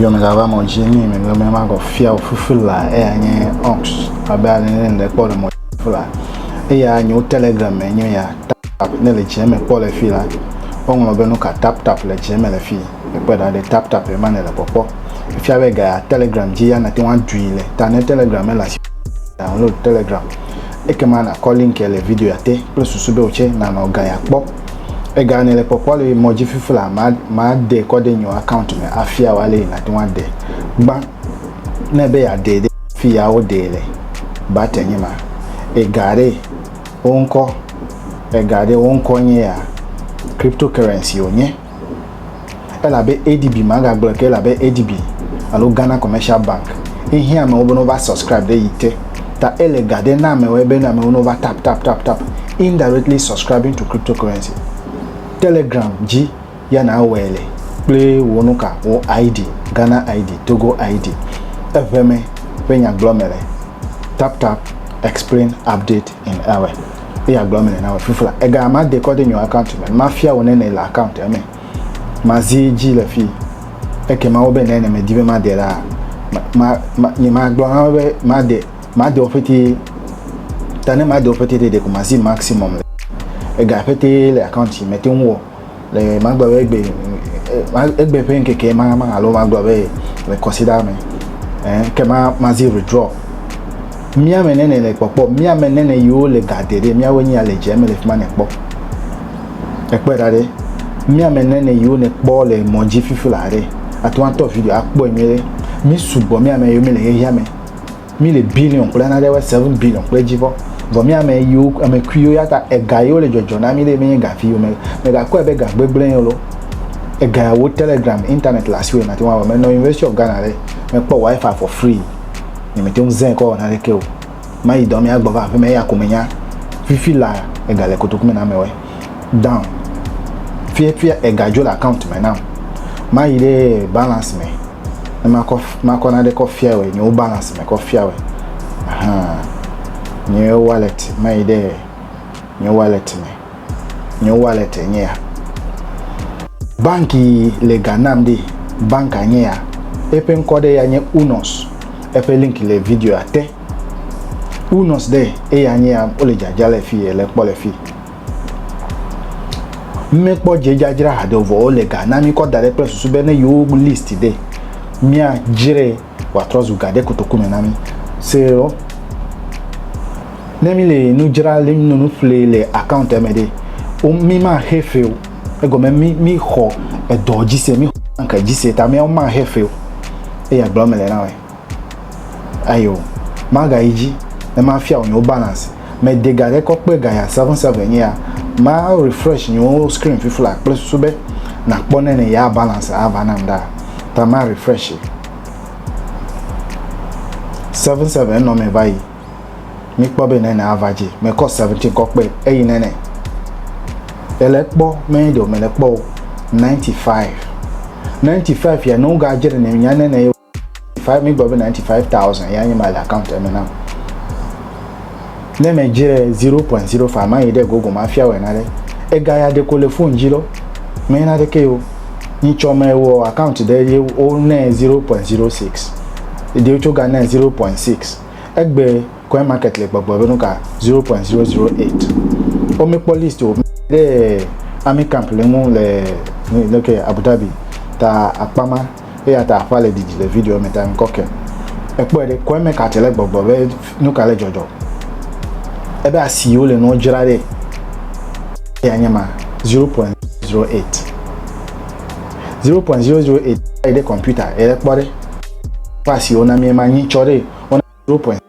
yo me gava mo jini me ma go fia ofufula anye ox aba ne le ko mo fula ya nyu telegram enyo ya tap ne le jeme ko le fila on lo be no ka tap le jeme le fi e pe da de tap e ma ne le popo fia be ga telegram ji ya na ti wan duile ta ne telegram la si download telegram e ke ma na calling ke le video ate plus su be oche na no ga ya pop e ga ne le popo le moji fifula ma de ko de nyu account me afia wale na ti wan de gba ne be ya de fi ya o de le ba tenyima e gare onko egade onko nye ya cryptocurrency onye elabe ADB maga block elabe ADB alo Ghana Commercial Bank ihe ame obono ba subscribe de yite ta elegade na me webe na me ono ba tap indirectly subscribing to cryptocurrency. Telegram ji ya na wele play wonuka o ID Ghana ID Togo ID fm penya glomere tap explain update in our ya glomere na fufula ega ma de code your account man mafia wonene la account ame mazi ji la fi eke ma obe nene me dibe ma de la ni ma glomere ma de ofeti tane ma de ofeti de ko mazi maximum ega fete le account meti nwo le ma gba egbe pe nkeke ma alo ma gba le consider me ke ma mazi withdraw mia menene le popo mia menene yo le gadere mia woni ale jeme le fima ne po ekpe dade mia menene yo ne po le moji fifula re atwan to video akpo emire mi subo mia me yo mi le hia me mi le billion kula na de 7 billion kula jibo vo mia me yo ame kuyo yata ega yo le jojo na mi le me ga fi yo me ga ko ebe ga gbegble yo lo ega wo telegram internet last week na ti wa me no University of Ghana re me po wifi for free ni mete unzen ko na leke o ma idomi agbova fe me ya komenya fifila egale kotokume na mewe down fia egajo account me now ma ile balance me ma ko na de ko fia we ni o balance me ko fia we ni wallet ma ile ni wallet me ni wallet nya banki le ganamdi banka nya epen kode ya nye unos epe link le video ate unos de anye am ole jajale fi ele pole fi mepo jejajira hade ovo ole ga na mi ko dare press su be ne yo list de mia jire wa trozu gade kutokume na mi sero nemi le nu jira le nu fle le account emede o mi ma hefe ego mi ho e doji se mi anka jise ta mi o ma hefe ya glomele na we ayo maga iji na ma fia onyo balance me degare ko pe ga ya 77 ya ma refresh nyo screen fi flat plus sube na pone ne ya balance ava nanda ta ma refresh 77 no me vai mi po be na avaji me ko 17 ko pe eyi nene elepo me do me lepo 95 ya no ga jere ne nya nene 5 me gbo 95,000 ya nyima la account eme na ne me jere 0.05 ma ide gogo mafia we na le e ga ya de ko le phone jilo me na de ke o ni chome wo account de o ne 0.06 ide o choga na 0.6 egbe coin market le gbogbo be no ka 0.008 o me police o de ami camp le mu le ke Abu Dhabi ta apama ya ta fale di le video meta nkoke epo de ko me ka tele gbogbo be nu ka le jojo ebe asio le no jira de ya nyama 0.008 ide computer ele pore pasi ona mi ma nyi chore ona 0.